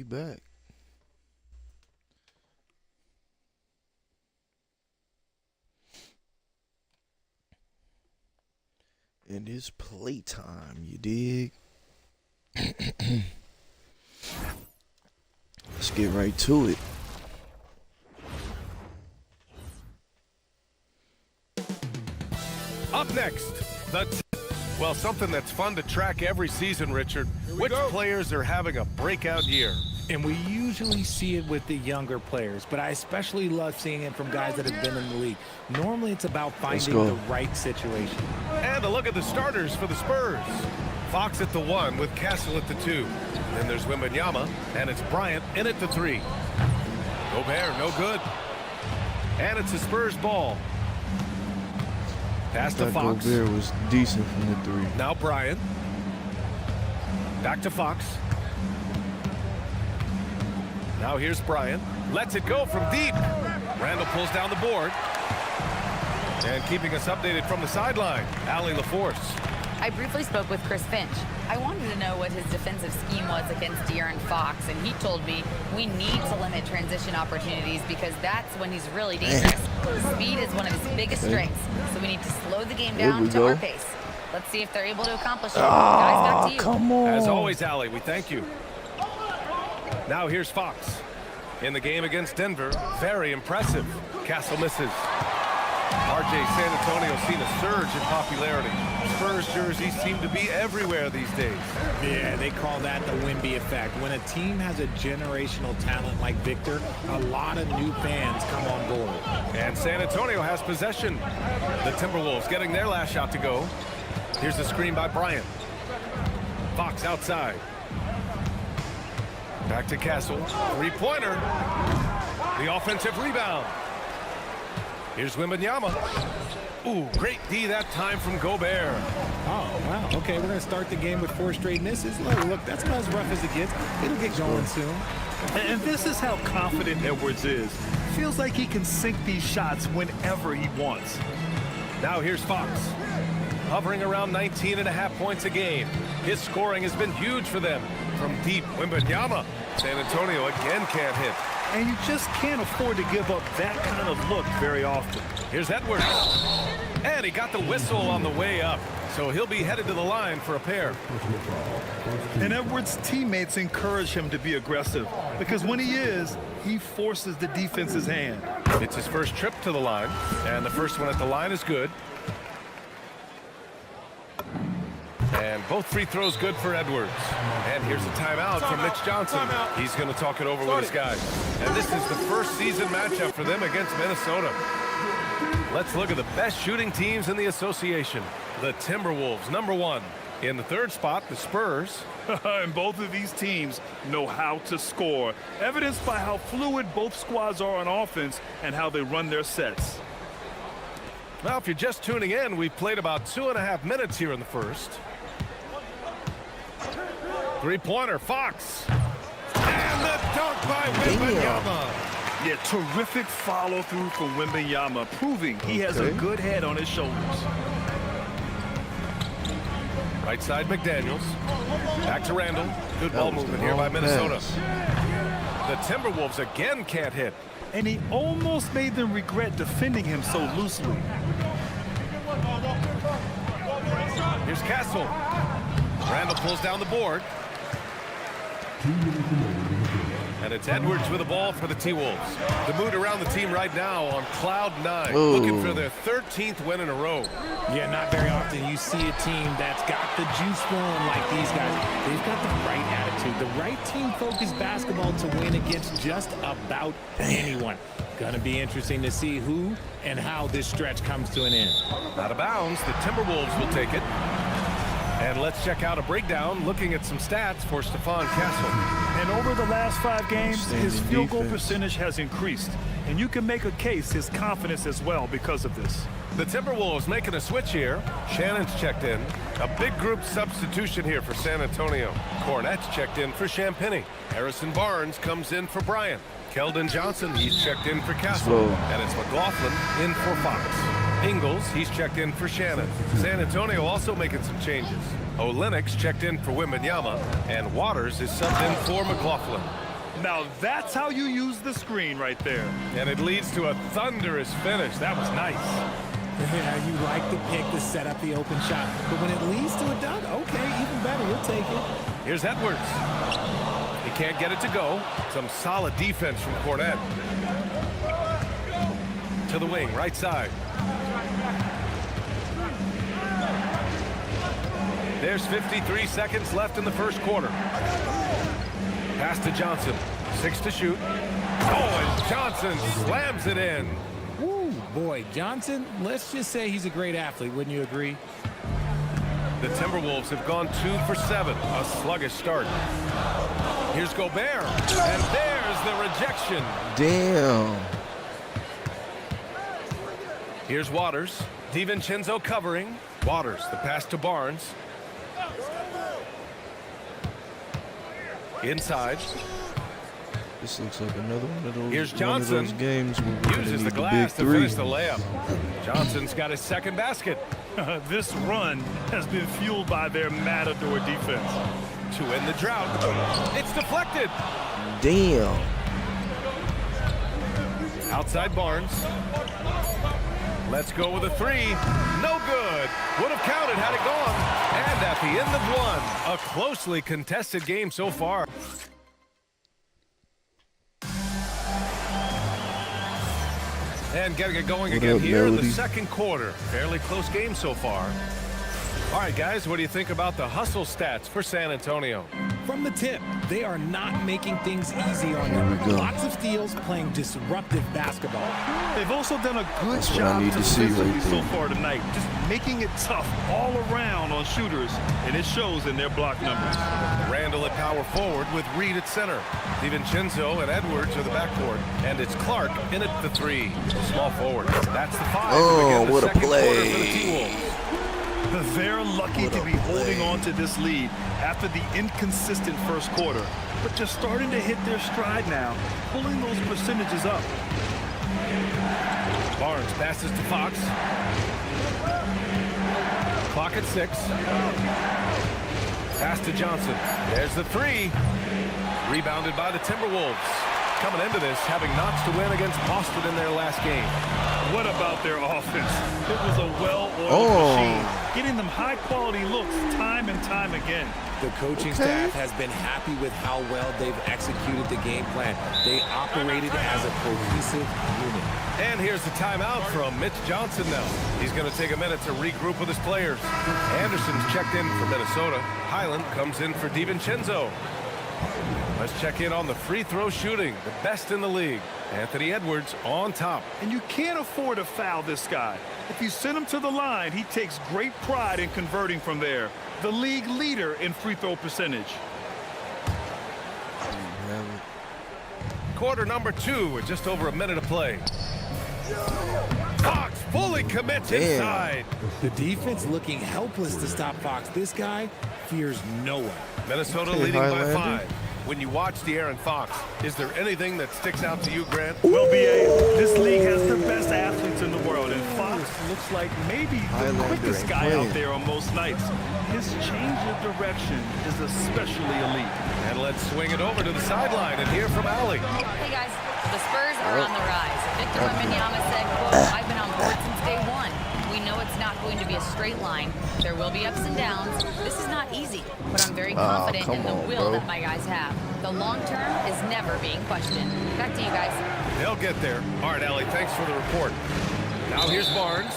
back. And it's playtime, you dig? Let's get right to it. Up next, something that's fun to track every season, Richard. Which players are having a breakout year? And we usually see it with the younger players, but I especially love seeing it from guys that have been in the league. Normally, it's about finding the right situation. And a look at the starters for the Spurs. Fox at the 1 with Castle at the 2. Then there's Wembanyama, and it's Bryant in at the 3. Gobert, no good. And it's the Spurs ball. Pass to Fox. Gobert was decent from the 3. Now Bryant. Back to Fox. Now here's Bryant. Lets it go from deep. Randall pulls down the board. And keeping us updated from the sideline, Allie LaForce. I briefly spoke with Chris Finch. I wanted to know what his defensive scheme was against De'Aaron Fox, and he told me we need to limit transition opportunities because that's when he's really dangerous. Speed is one of his biggest strengths, so we need to slow the game down to our pace. Let's see if they're able to accomplish it. Guys, back to you. Come on. As always, Allie, we thank you. Now here's Fox. In the game against Denver, very impressive. Castle misses. RJ San Antonio's seen a surge in popularity. Spurs jerseys seem to be everywhere these days. Yeah, they call that the Wemby effect. When a team has a generational talent like Victor, a lot of new fans come on board. And San Antonio has possession. The Timberwolves getting their last shot to go. Here's the screen by Bryant. Fox outside. Back to Castle. Three-pointer. The offensive rebound. Here's Wembanyama. Ooh, great D that time from Gobert. Oh, wow. Okay, we're going to start the game with 4 straight misses. Look, that's about as rough as it gets. It'll get going soon. And this is how confident Edwards is. Feels like he can sink these shots whenever he wants. Now here's Fox. Hovering around 19.5 points a game. His scoring has been huge for them. From deep, Wembanyama. San Antonio again can't hit. And you just can't afford to give up that kind of look very often. Here's Edwards. And he got the whistle on the way up. So he'll be headed to the line for a pair. And Edwards' teammates encourage him to be aggressive because when he is, he forces the defense's hand. It's his first trip to the line, and the first one at the line is good. And both free throws good for Edwards. And here's a timeout from Mitch Johnson. He's going to talk it over with his guys. And this is the first season matchup for them against Minnesota. Let's look at the best shooting teams in the association. The Timberwolves, number 1. In the 3rd spot, the Spurs. And both of these teams know how to score, evidenced by how fluid both squads are on offense and how they run their sets. Well, if you're just tuning in, we've played about 2.5 minutes here in the first. Three-pointer, Fox. And the dunk by Wembanyama. Yeah, terrific follow-through from Wembanyama, proving he has a good head on his shoulders. Right side, McDaniels. Back to Randall. Good ball movement here by Minnesota. The Timberwolves again can't hit. And he almost made them regret defending him so loosely. Here's Castle. Randall pulls down the board. And it's Edwards with the ball for the T-Wolves. The mood around the team right now on cloud 9. Looking for their 13th win in a row. Yeah, not very often you see a team that's got the juice flowing like these guys. They've got the right attitude, the right team-focused basketball to win against just about anyone. Gonna be interesting to see who and how this stretch comes to an end. Out of bounds, the Timberwolves will take it. And let's check out a breakdown looking at some stats for Stephon Castle. And over the last 5 games, his field goal percentage has increased. And you can make a case his confidence as well because of this. The Timberwolves making a switch here. Shannon's checked in. A big group substitution here for San Antonio. Cornette's checked in for Champagny. Harrison Barnes comes in for Bryant. Keldon Johnson, he's checked in for Castle. And it's McLaughlin in for Fox. Ingles, he's checked in for Shannon. San Antonio also making some changes. Olenek's checked in for Wembanyama, and Waters is subbed in for McLaughlin. Now that's how you use the screen right there. And it leads to a thunderous finish. That was nice. Yeah, you like the pick to set up the open shot. But when it leads to a dunk, okay, even better. You'll take it. Here's Edwards. He can't get it to go. Some solid defense from Cornette. To the wing, right side. There's 53 seconds left in the first quarter. Pass to Johnson. 6 to shoot. Oh, and Johnson slams it in. Woo, boy, Johnson, let's just say he's a great athlete. Wouldn't you agree? The Timberwolves have gone 2 for 7. A sluggish start. Here's Gobert. And there's the rejection. Damn. Here's Waters. DiVincenzo covering. Waters, the pass to Barnes. Inside. This looks like another one of those, Here's Johnson. one of those games where we're Uses the gonna need glass the to big three. finish the layup. Johnson's got his second basket. This run has been fueled by their matador defense. To end the drought. It's deflected. Damn. Outside Barnes. Let's go with a three. No good. Would have counted had it gone. And at the end of one, a closely contested game so far. And getting it going again here in the second quarter. Fairly close game so far. All right, guys, what do you think about the hustle stats for San Antonio? From the tip, they are not making things easy on them. Lots of steals, playing disruptive basketball. They've also done a good That's what I job need to see defensively right so there. far tonight, just making it tough all around on shooters, and it shows in their block numbers. Randall at power forward with Reed at center. DiVincenzo and Edwards are the backcourt. And it's Clark in at the three. Small forward. That's the 5. Oh, to begin the what a second play. quarter for the T-Wolves. They're lucky to be holding on to this lead after the inconsistent first quarter, but just starting to hit their stride now, pulling those percentages up. Barnes passes to Fox. Clock at 6. Pass to Johnson. There's the 3. Rebounded by the Timberwolves. Coming into this, having knots to win against Boston in their last game. What about their offense? It was a well-oiled machine, getting them high-quality looks time and time again. The coaching staff has been happy with how well they've executed the game plan. They operated as a cohesive unit. And here's the timeout from Mitch Johnson now. He's going to take a minute to regroup with his players. Anderson's checked in for Minnesota. Highland comes in for DiVincenzo. Let's check in on the free throw shooting, the best in the league. Anthony Edwards on top. And you can't afford to foul this guy. If you send him to the line, he takes great pride in converting from there. The league leader in free throw percentage. Quarter number 2 with just over a minute of play. Fox fully commits inside. The defense looking helpless to stop Fox. This guy fears no one. Minnesota leading by 5. When you watch De'Aaron Fox, is there anything that sticks out to you, Grant? Well, B.A., this league has the best athletes in the world, and Fox looks like maybe the quickest guy out there on most nights. His change of direction is especially elite. And let's swing it over to the sideline and hear from Allie. Hey, guys. The Spurs are on the rise. Victor Wembanyama said, quote, "I've been on board since day one. We know it's not going to be a straight line. There will be ups and downs. This is not easy, but I'm very confident in the will that my guys have. The long term is never being questioned." Back to you guys. They'll get there. All right, Allie, thanks for the report. Now here's Barnes.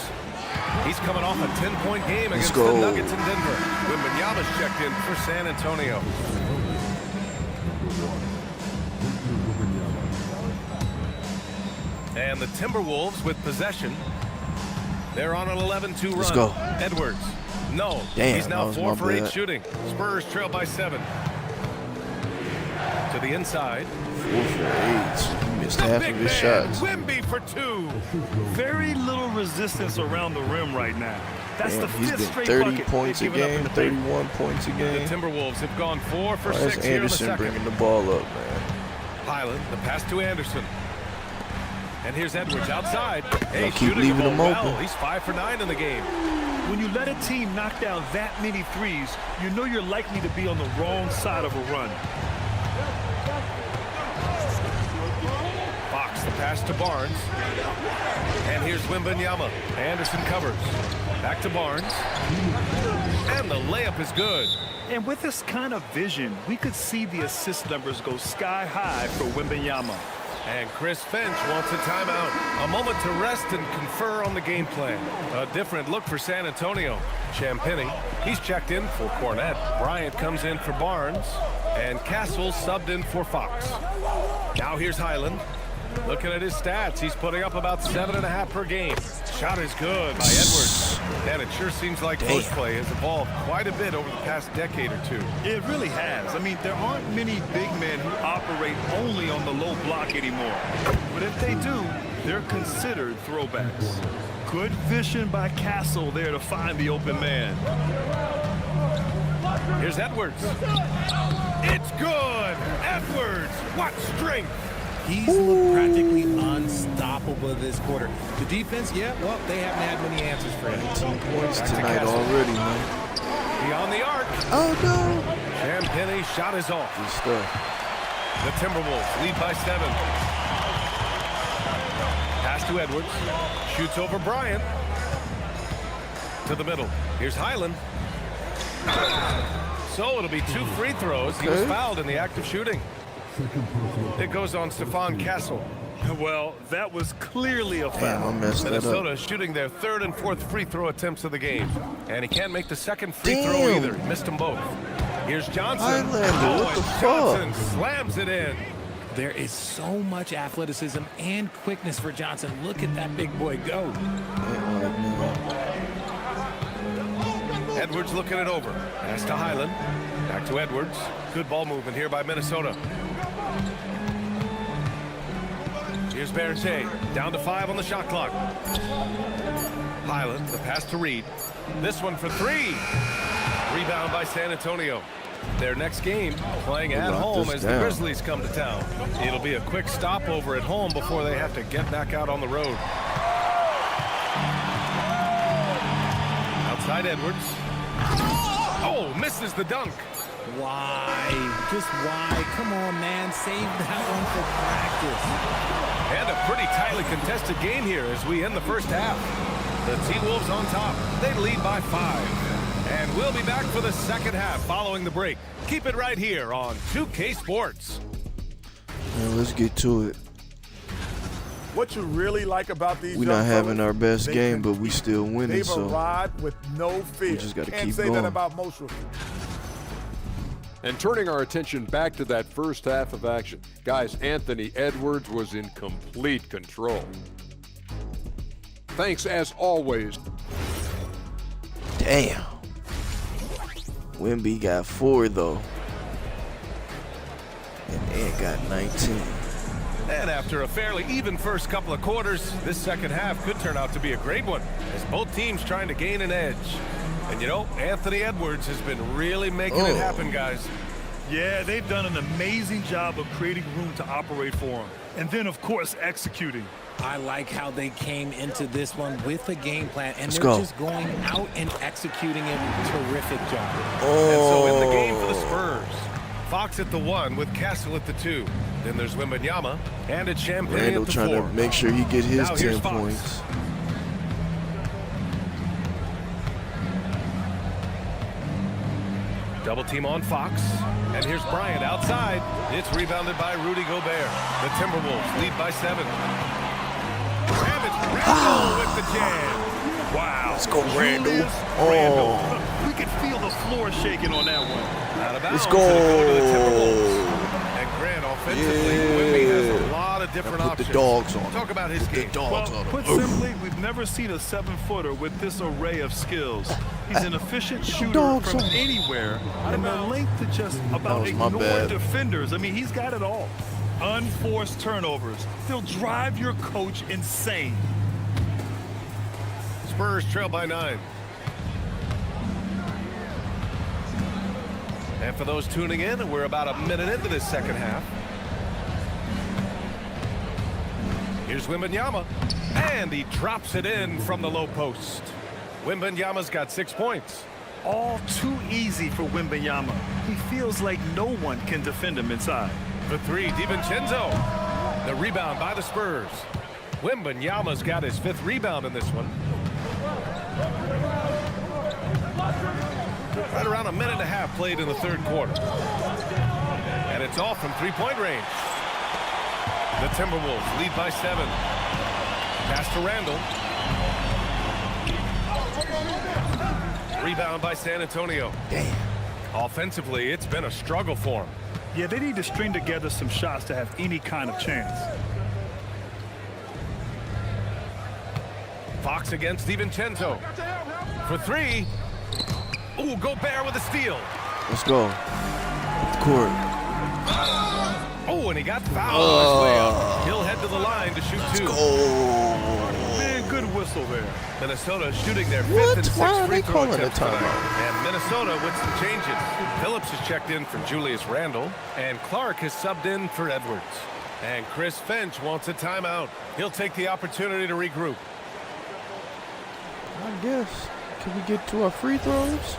He's coming off a 10-point game against the Nuggets in Denver. Wembanyama's checked in for San Antonio. And the Timberwolves with possession. They're on an 11-2 run. Let's go. Edwards. No. Damn, he's now that was 4 for 8 bad. shooting. Spurs trail by 7. To the inside. 4 for 8. He missed The half big of his man, shots. Wemby for 2. Very little resistance around the rim right now. That's Damn, the he's 5th getting straight 30 bucket points a they've given up in game, the paint. 31 points a The game. Timberwolves have gone 4 for Why 6 is here in the Anderson second. bringing the ball up, man? Highland, the pass to Anderson. And here's Edwards outside. Hey, Y'all keep shooting leaving the him ball open. well. He's 5 for 9 in the game. When you let a team knock down that many threes, you know you're likely to be on the wrong side of a run. Pass to Barnes. And here's Wembanyama. Anderson covers. Back to Barnes. And the layup is good. And with this kind of vision, we could see the assist numbers go sky high for Wembanyama. And Chris Finch wants a timeout. A moment to rest and confer on the game plan. A different look for San Antonio. Champagnie, he's checked in for Cornette. Bryant comes in for Barnes. And Castle subbed in for Fox. Now here's Highland. Looking at his stats, he's putting up about 7.5 per game. Shot is good by Edwards. And it sure seems like post play has evolved quite a bit over the past decade or two. It really has. I mean, there aren't many big men who operate only on the low block anymore. But if they do, they're considered throwbacks. Good vision by Castle there to find the open man. Here's Edwards. It's good. Edwards, what strength. He's looked practically unstoppable this quarter. The defense, yeah, well, they haven't had many answers for him. 19 points tonight already, man. Beyond the arc. Oh, no. Champagnie shot is off. Good stuff. The Timberwolves lead by 7. Pass to Edwards. Shoots over Bryant. To the middle. Here's Highland. So it'll be 2 free throws. He was fouled in the act of shooting. It goes on Stephon Castle. Well, that was clearly a Damn, foul. I messed that Minnesota up. shooting their 3rd and 4th free throw attempts of the game. And he can't make the 2nd free throw Damn. either. He missed them both. Here's Johnson. Highlander, what and the fuck? Johnson slams it in. There is so much athleticism and quickness for Johnson. Look at that big boy go. Edwards looking it over. Pass to Highland. Back to Edwards. Good ball movement here by Minnesota. Here's Berger. Down to 5 on the shot clock. Highland, the pass to Reed. This one for 3. Rebound by San Antonio. Their next game playing at home as the Grizzlies come to town. It'll be a quick stopover at home before they have to get back out on the road. Outside Edwards. Oh, misses the dunk. Why? Just why? Come on, man. Save that one for practice. And a pretty tightly contested game here as we end the first half. The T-Wolves on top. They lead by 5. And we'll be back for the second half following the break. Keep it right here on 2K Sports. Man, let's get to it. What you really like about these We're young not having fellas, our best they game, can- but we still winning, They've so arrived with no fear. we just got to Can't keep say going. that about most rookies. And turning our attention back to that first half of action, guys, Anthony Edwards was in complete control. Thanks, as always. Damn. Wemby got 4, though. And Ant got 19. And after a fairly even first couple of quarters, this second half could turn out to be a great one as both teams trying to gain an edge. And you know, Anthony Edwards has been really making it happen, guys. Yeah, they've done an amazing job of creating room to operate for him. And then, of course, executing. I like how they came into this one with a game plan, and Let's they're go. just going out and executing it. Terrific job. And so in the game for the Spurs, Fox at the 1 with Castle at the 2. Then there's Wembanyama and it's Champagnie Randall at the trying 4. to make sure he get his Now here's 10 Fox. points. Double team on Fox. And here's Bryant outside. It's rebounded by Rudy Gobert. The Timberwolves lead by 7. And it's Randall with the jam. Wow. Let's go, Randall. Julius Randall. We could feel the floor shaking on that one. Out of bounds. Let's go. It'll to the Timberwolves. And Grant offensively, Wemby has a lot of different Put options. the dogs on him. Talk about his Put the game. dogs Well, on put him. simply, we've never seen a 7-footer with this array of skills. He's an efficient shooter dogs from on him. anywhere, and the length to just about was my ignore bad. defenders. I mean, he's got it all. Unforced turnovers. They'll drive your coach insane. Spurs trail by 9. And for those tuning in, we're about a minute into this second half. Here's Wembanyama, and he drops it in from the low post. Wembanyama's got 6 points. All too easy for Wembanyama. He feels like no one can defend him inside. The 3, DiVincenzo. The rebound by the Spurs. Wembanyama's got his 5th rebound in this one. Right around a minute and a half played in the 3rd quarter. And it's all from 3-point range. The Timberwolves lead by 7. Pass to Randall. Rebound by San Antonio. Damn. Offensively, it's been a struggle for him. Yeah, they need to string together some shots to have any kind of chance. Fox against DiVincenzo. For 3. Ooh, Gobert with a steal. Let's go. Court. Oh, and he got fouled on his way up. He'll head to the line to shoot 2. Man, good whistle there. Minnesota shooting their 5th What? and Why 6th are free they throw calling a attempts tonight. timeout? And Minnesota with some changes. Phillips has checked in for Julius Randle, and Clark has subbed in for Edwards. And Chris Finch wants a timeout. He'll take the opportunity to regroup. I guess. Can we get to our free throws?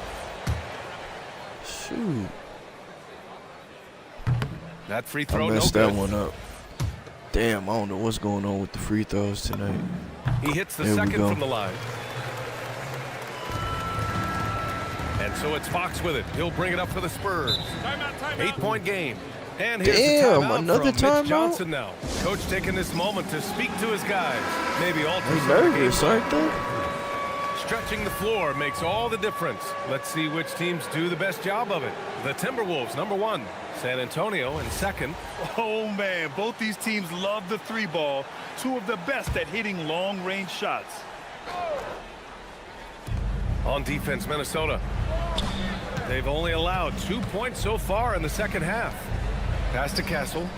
Shoot. That free I throw, messed no that good. one up. Damn, I don't know what's going on with the free throws tonight. He hits the There we 2nd go. from the line. And so it's Fox with it. He'll bring it up for the Spurs. 8-point game. And here's Damn, the timeout another from Mitch timeout? Johnson now. Coach taking this moment to speak to his guys. Maybe alter They some of the game nervous, plan. aren't they? Stretching the floor makes all the difference. Let's see which teams do the best job of it. The Timberwolves, number 1. San Antonio in 2nd. Oh, man, both these teams love the 3 ball. 2 of the best at hitting long-range shots. On defense, Minnesota. They've only allowed 2 points so far in the 2nd half. Pass to Castle.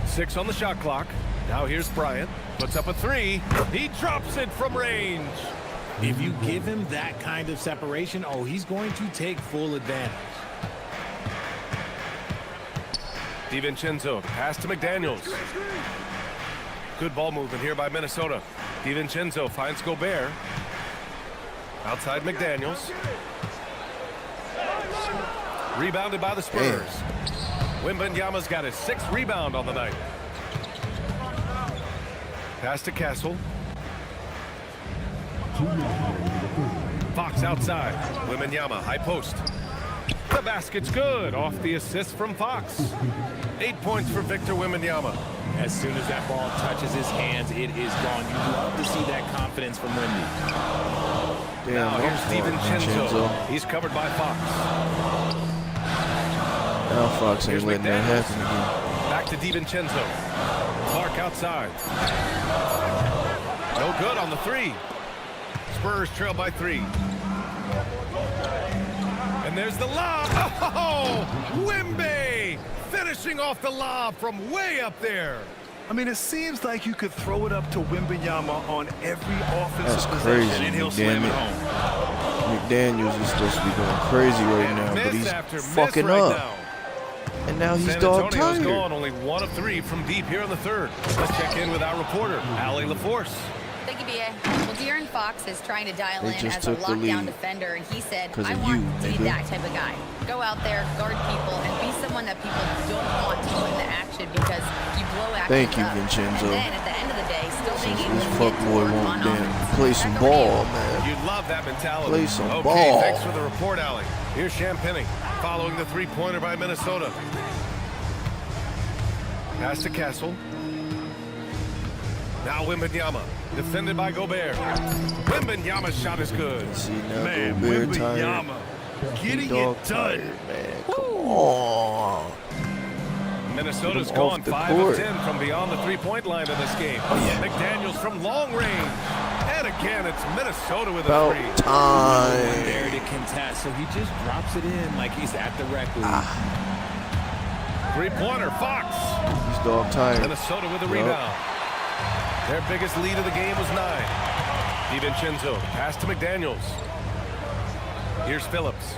6 on the shot clock. Now here's Bryant. Puts up a 3. He drops it from range. If you give him that kind of separation, oh, he's going to take full advantage. DiVincenzo, pass to McDaniels. Good ball movement here by Minnesota. DiVincenzo finds Gobert. Outside McDaniels. Rebounded by the Spurs. Wembanyama's got his 6th rebound on the night. Pass to Castle. Fox outside. Wembanyama, high post. The basket's good. Off the assist from Fox. 8 points for Victor Wembanyama. As soon as that ball touches his hands, it is gone. You love to see that confidence from Wemby. Damn, Now here's DiVincenzo. DiVincenzo. He's covered by Fox. Now Fox ain't Here's letting that McDaniels. happen again. Back to DiVincenzo. Clark outside. No good on the 3. Spurs trail by 3. And there's the lob. Oh, Wemby finishing off the lob from way up there. I mean, it seems like you could throw it up to Wembanyama on every offensive That's possession, crazy, and he'll slam it McDaniel. home. McDaniels is supposed to be going crazy right And now, miss but he's after miss fucking right up. now. And now he's San dog Antonio's tired. gone, only 1 of 3 from deep here in the 3rd. Let's check in with our reporter, Allie LaForce. Thank you, B.A. Well, De'Aaron Fox is trying to dial They in just as a took the lockdown lead. defender, and he said, 'Cause I of want you, to be nigga. that type of guy. Go out there, guard people, and be someone that people don't want to put in the action because you blow action Thank you, up. Vincenzo. And then at the end of the day, still being able This to fuck get to boy work won't on damn offense. play some Back over to you. ball, man. You'd love that mentality. Play some okay, ball. thanks for the report, Allie. Here's Champagny following the 3-pointer by Minnesota. Pass to Castle. Now Wembanyama, defended by Gobert. Wembanyama's shot is good. See now, Man, Gobert tired. Wembanyama getting Dog it done. tired, man. Come on. Minnesota's Get him off gone the 5 court. of 10 from beyond the 3-point line in this game. Oh, yeah. McDaniels from long range. And again, it's Minnesota with a About 3. time. There to contest, so he just drops it in like he's at the rec league. 3-pointer, Fox. He's dog tired. Minnesota with a Yup. rebound. Their biggest lead of the game was 9. DiVincenzo, pass to McDaniels. Here's Phillips.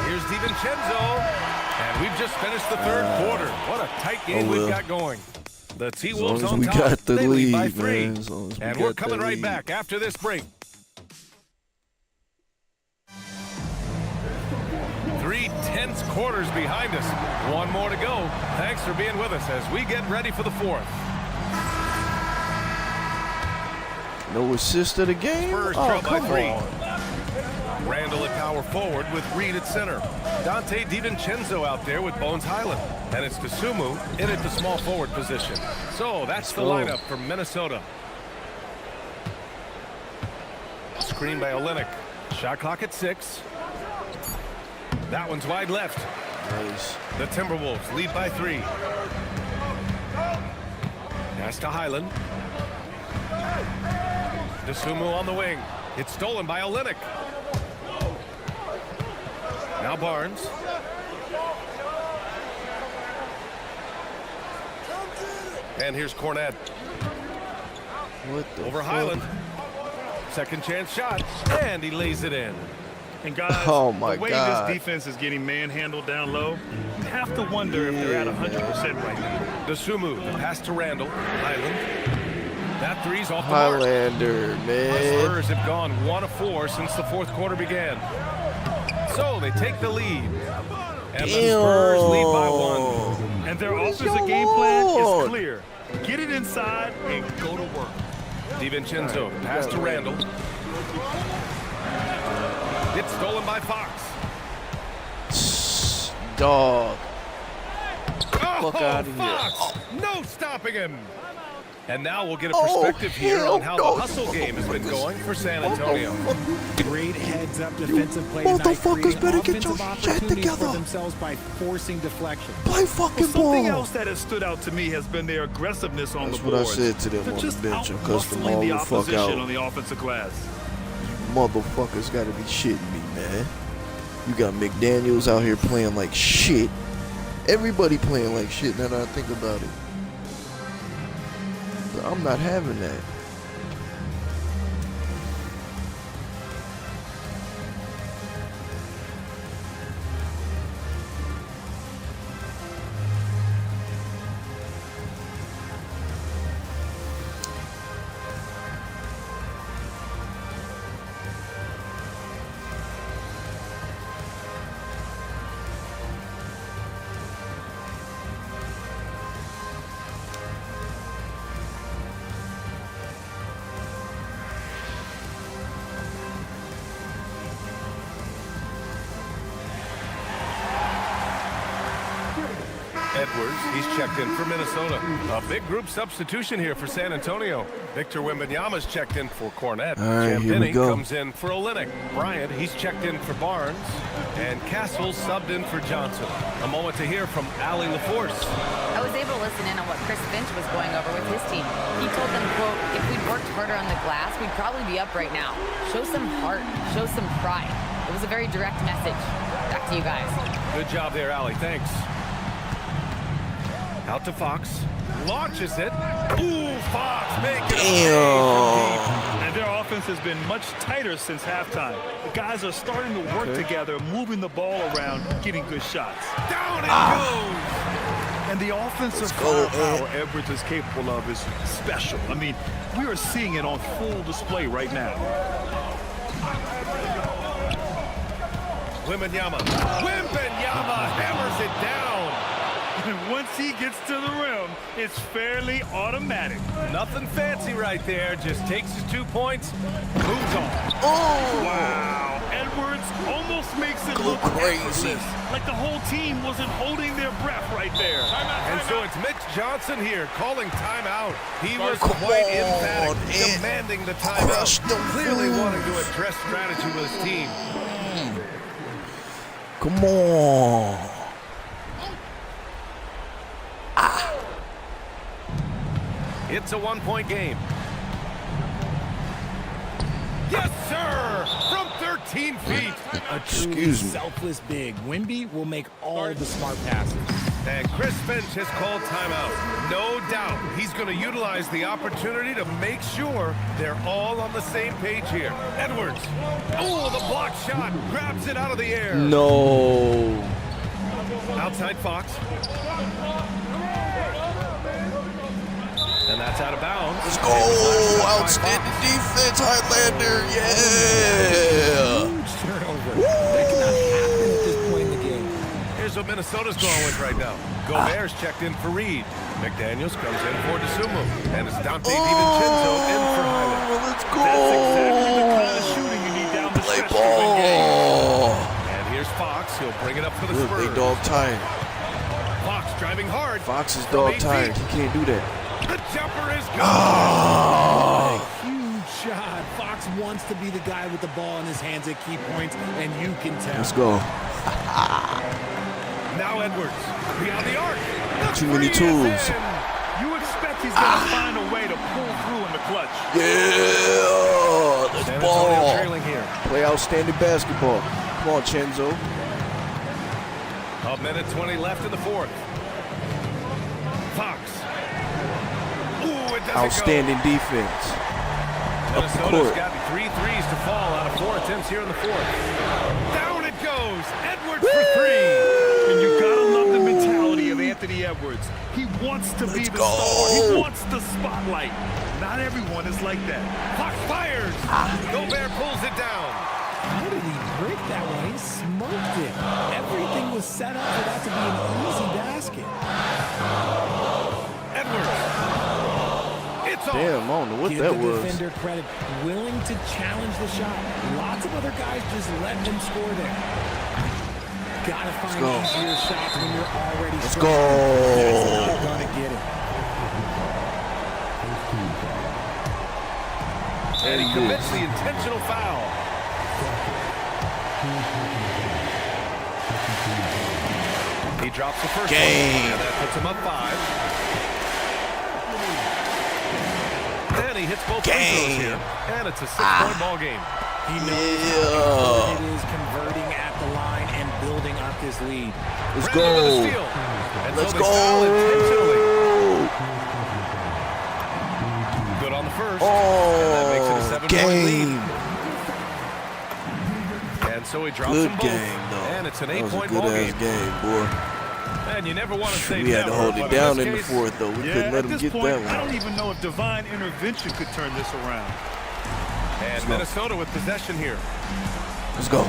Here's DiVincenzo. And we've just finished the 3rd quarter. What a tight game we've well. got going. The As T-Wolves long as on we top. got the They lead by lead, 3. man. As long as we And got we're coming that right lead. back after this break. 3 tense quarters behind us. One more to go. Thanks for being with us as we get ready for the 4th. No assist of the game? Spurs Oh, trail by come 3. on. Randall at power forward with Reed at center. Dante DiVincenzo out there with Bones Highland. And it's Dosunmu in at the small forward position. So that's the lineup for Minnesota. Screen by Olynyk. Shot clock at 6. That one's wide left. Nice. The Timberwolves lead by 3. Pass to Highland. Dosunmu on the wing. It's stolen by Olynyk. Now Barnes. And here's Cornette. What the Over fuck? Highland. Second chance shot. And he lays it in. And guys, Oh, my the way God. this defense is getting manhandled down low, you have to wonder if they're at 100% right now. Dosunmu, the pass to Randall. Highland. That three's off the mark. Highlander, The man. Spurs have gone 1 of 4 since the 4th quarter began. So they take the lead. And the Spurs lead by 1. And their Where's offensive your game plan Lord? is clear. Get it inside and go to work. DiVincenzo, pass to Randall. It's stolen by Fox. Dog. Oh, Fuck outta here. Fox! No stopping him. And now we'll get a Oh, perspective here hell on how no, the hustle game has been going for San Antonio. Great heads-up defensive play tonight, Motherfuckers creating better get your offensive shit opportunities together. for themselves by forcing deflection. Play fucking Well, something ball. else that has stood out to me has been their aggressiveness on That's the what I boards. said to them They're on just the bench. I cussed them out-muscling all the the fuck opposition out. on the offensive glass. Motherfuckers gotta be shitting me, man. You got McDaniels out here playing like shit. Everybody playing like shit now that I think about it. But I'm not having that. Edwards, he's checked in for Minnesota. A big group substitution here for San Antonio. Victor Wembanyama's checked in for Cornette. All right, here we Champagny go. comes in for Olynyk. Bryant, he's checked in for Barnes. And Castle subbed in for Johnson. A moment to hear from Allie LaForce. I was able to listen in on what Chris Finch was going over with his team. He told them, quote, if we'd worked harder on the glass, we'd probably be up right now. Show some heart. Show some pride. It was a very direct message. Back to you guys. Good job there, Allie. Thanks. Out to Fox. Launches it. Ooh, Fox making a Damn. And their offense has been much tighter since halftime. The guys are starting to work together, moving the ball around, getting good shots. down it goes. And the offensive go, firepower Edwards is capable of is special. I mean, we are seeing it on full display right now. Wembanyama hammers it down. And once he gets to the rim, it's fairly automatic. Nothing fancy right there. Just takes his 2 points, moves on. Oh, Wow. Edwards almost makes it look crazy. effortless, like the whole team wasn't holding their breath right there. And so it's Mitch Johnson here calling timeout. He was Come quite on, emphatic, Ed. demanding the Crush timeout. them Clearly fools. wanting to address strategy with his team. come on. It's a 1-point game. Yes, sir! From 13 feet. A truly Excuse me. selfless big. Wemby will make all the smart passes. And Chris Finch has called timeout. No doubt he's going to utilize the opportunity to make sure they're all on the same page here. Edwards. Oh, the block shot. Grabs it out of the air. No. Outside Fox. And that's out of bounds. Let's go. Outstanding defense, Highlander. Yeah. Huge turnover. That cannot happen at this point in the game. what Minnesota's going with right now. Gobert's checked in for Reed. McDaniels comes in for DeSumo. And it's Dante DiVincenzo in for Highland. Let's go. That's exactly the kind of shooting you need down the Play stretch to win games. ball. And here's Fox. He'll bring it up for the Good, Spurs. big dog tired. Fox driving hard. Fox is From dog 8 tired. feet. He can't do that. The jumper is good. Oh. Huge shot. Fox wants to be the guy with the ball in his hands at key points, and you can tell. Let's go. Now Edwards. Beyond the arc. The Too many three is tools. in. You expect he's going to find a way to pull through in the clutch. Yeah. Let's San Antonio ball. trailing here. Play outstanding basketball. Come on, Chenzo. A minute 20 left in the fourth. Fox. Ooh, it doesn't Outstanding defense. go. Up the Minnesota's court. got 3 threes to fall out of 4 attempts here in the fourth. Down it goes. Edwards for 3. And you got to love the mentality of Anthony Edwards. He wants to be Let's the go. star. He wants the spotlight. Not everyone is like that. Fox fires. Gobert pulls it down. How did he break that one? He smoked it. Everything was set up for that to be an easy basket. Edwards. It's on. Damn, I don't know what Give that the was. defender credit, willing to challenge the shot. Lots of other guys just let them score there. Gotta find go. easier shots when you're already Let's strong. go. That's how you're gonna get it. And he commits the intentional foul. He drops the first Game. one, and that puts him up 5. Then he hits both free throws Game. here, and it's a 6-point ball game. He knows how important it is converting at the line and building up his lead. Let's Randall with a go. steal. And Let's so they foul intentionally. go. Good on the first. And that makes it a Oh, 7-point lead. game. And so he drops Good them both. game, though. And it's an That was a 8-point ball good-ass game. game, boy. And you never want to say We had to never, hold but it down this in the case, fourth, though. We Yeah, couldn't let at him this get point, that I don't one. even know if divine intervention could turn this around. And Minnesota with possession here. Let's go.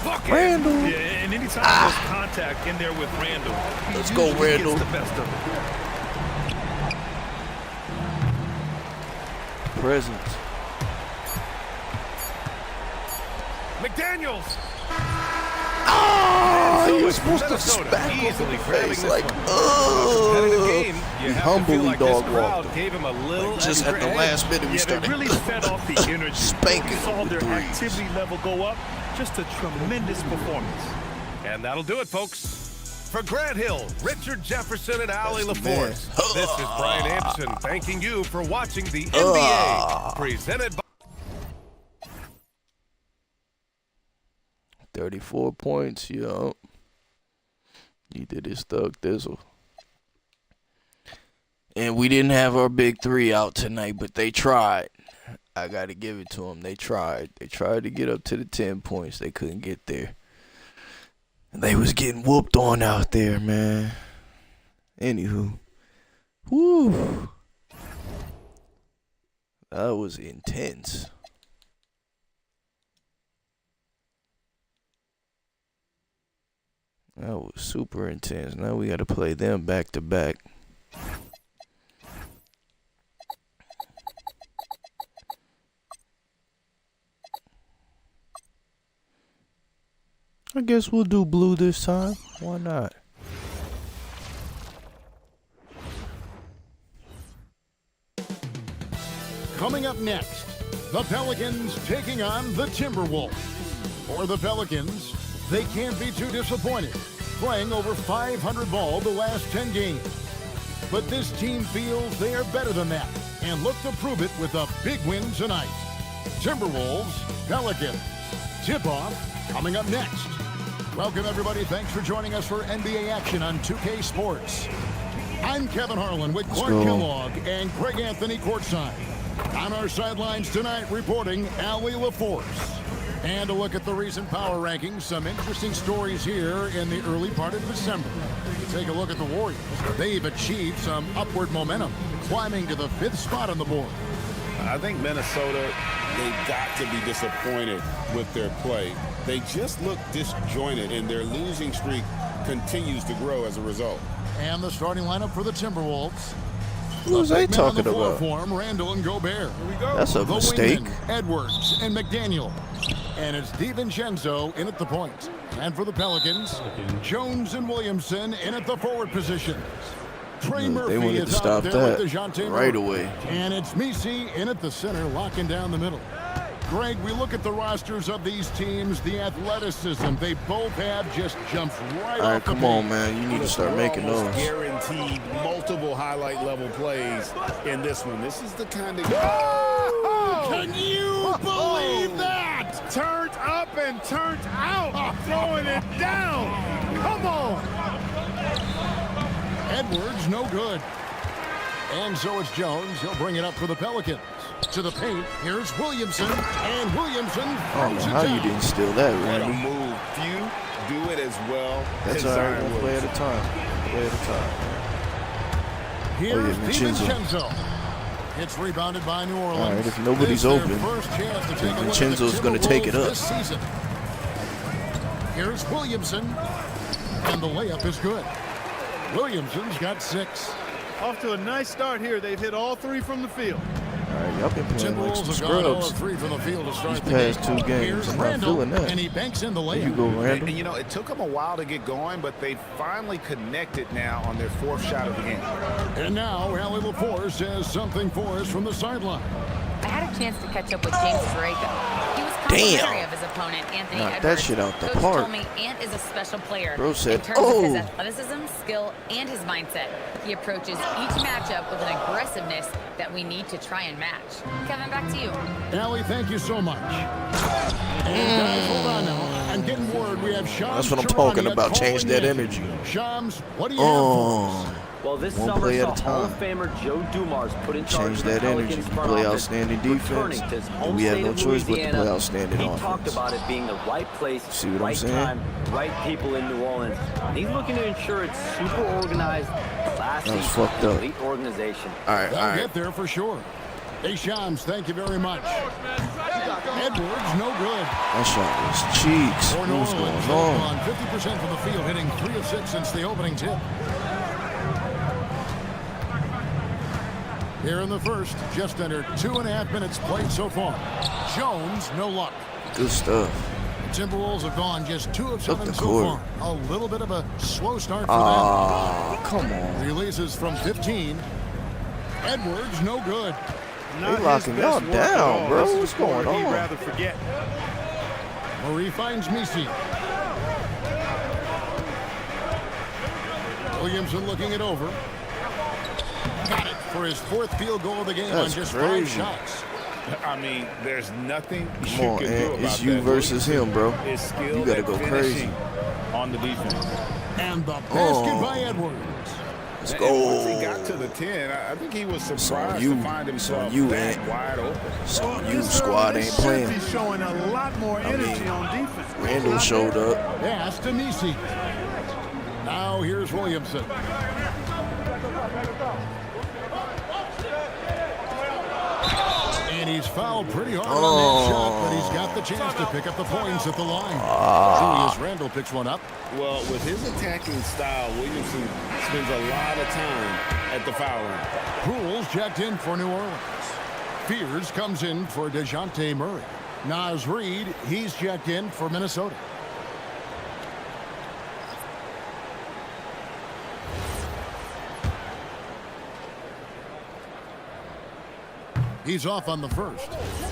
Bucket. Randall. Yeah, and anytime there's contact in there with Randall, he Let's go, usually Randall. gets the best of it. Presence. McDaniels. Oh, So you're it's supposed to Minnesota smack him in easily the grabbing face this like, one. Competitive game. He You have to humbly feel like this dog crowd walked him. gave him a little Just at extra the edge. last minute, we Yeah, they started really fed off the energy. spanking You saw him with their threes. activity level go up. Just a tremendous performance. And that'll do it, folks. For Grant Hill, Richard Jefferson, and Allie That's the man. LaForce, this is Brian Anderson thanking you for watching the NBA presented by 34 points, yo. He did his thug thizzle. And we didn't have our big 3 out tonight, but they tried. I got to give it to them. They tried. They tried to get up to the 10 points. They couldn't get there. And they was getting whooped on out there, man. Anywho. Woo. That was intense. That was super intense. Now we got to play them back to back. I guess we'll do blue this time. Why not? Coming up next, the Pelicans taking on the Timberwolves. For the Pelicans, they can't be too disappointed, playing over 500 ball the last 10 games. But this team feels they are better than that and look to prove it with a big win tonight. Timberwolves, Pelicans. Tip-off coming up next. Welcome, everybody. Thanks for joining us for NBA action on 2K Sports. I'm Kevin Harlan with Clark Kellogg and Greg Anthony courtside. On our sidelines tonight, reporting Allie LaForce. And a look at the recent power rankings. Some interesting stories here in the early part of December. Take a look at the Warriors. They've achieved some upward momentum, climbing to the 5th spot on the board. I think Minnesota, they've got to be disappointed with their play. They just look disjointed, and their losing streak continues to grow as a result. And the starting lineup for the Timberwolves. Who's they talking about? Form, Randall and Gobert. That's a mistake. Wingmen, Edwards and McDaniel. And it's DiVincenzo in at the point. And for the Pelicans, Jones and Williamson in at the forward positions. Trey Murphy They wanted to is stop out there that with DeJounte right Murray. away. And it's Messi in at the center, locking down the middle. Greg, we look at the rosters of these teams, the athleticism they both have just jumps right All right, off the come page. on, man. You need to start making We're those. almost guaranteed multiple highlight level plays in this one. This is the kind of Can you believe that? Turned up and turned out. Throwing it down. Come on. Edwards, no good. And so it's Jones. He'll bring it up for the Pelicans. To the paint, here's Williamson. And Williamson I don't throws know it how down. you didn't steal that, what a Randy. move. Few do it as well That's as all right. Zion One play Williamson. at a time. Play at a time. Here's Vincenzo. DiVincenzo. It's rebounded by New Orleans. All right, if nobody's This is open, their first chance to take a look at the Vincenzo's gonna take it Timberwolves up. this season. Here's Williamson. And the layup is good. Williamson's got 6. Off to a nice start here. They've hit all 3 from the field. All right, y'all been playing like Timberwolves some have gone 0 scrubs. of 3 from the field to start These the past game. 2 games, Here's I'm not Randall, feeling that. and he banks in the There you layup. go, Randall. And, you know, it took them a while to get going, but they finally connected now on their 4th shot of the game. And now Allie LaForce says something for us from the sideline. I had a chance to catch up with James Draco. He was complimentary of his opponent, Anthony Knocked Edwards. that shit out the Coach park. told me Ant is a special player Bro said, in terms of his "Oh." athleticism, skill, and his mindset. He approaches each matchup with an aggressiveness that we need to try and match. Kevin, back to you. Allie, thank you so much. And guys, hold on now. I'm getting word we have Shams That's what I'm Charania talking about. calling Change that in. energy. Shams, what do you have for us? Oh, Well, this one summer play saw at a Hall time. of Famer Joe Dumars put in charge Change of the that energy. Pelicans We front play office, outstanding defense, returning to his and home we have state no of choice but to Louisiana. play outstanding He offense. talked about it being the right place, See what I'm right saying? time, right people in New Orleans. And he's looking to ensure it's super organized, classy, That was fucked up. elite organization. all right, They'll all right. get there for sure. Hey, Shams, thank you very much. Edwards, no good. That shot was cheeks. For New What's Orleans, going on? on 50% from the field, hitting 3 of 6 since the opening tip. Here in the first, just under 2.5 minutes played so far. Jones, no luck. Good stuff. Timberwolves have gone just 2 of 7 the so court. far. A little bit of a slow start for Ah, come on. them. Releases from 15. Edwards, no good. They locking y'all down, bro. What's going He'd on? rather forget. Murray finds Messi. Williamson looking it over. Got it for his 4th field goal of the game That's on just crazy. 5 shots. I mean, there's nothing Come you on, can do Ant. about It's that. you versus him, bro. His skill You gotta at go finishing crazy. on the defense. And the basket Oh. by Edwards. Let's And once he go. got to the 10, I think he was on surprised you. to find It's himself on you, that Ant. wide open. So you squad ain't playing. Should be showing a lot more energy on defense. Randall showed up. Pass to Messi. Now here's Williamson. And he's fouled pretty hard on that shot, but he's got the chance to pick up the points at the line. Julius Randle picks one up. Well, with his attacking style, Williamson spends a lot of time at the foul line. Poole's checked in for New Orleans. Fears comes in for DeJounte Murray. Naz Reid, he's checked in for Minnesota. He's off on the first.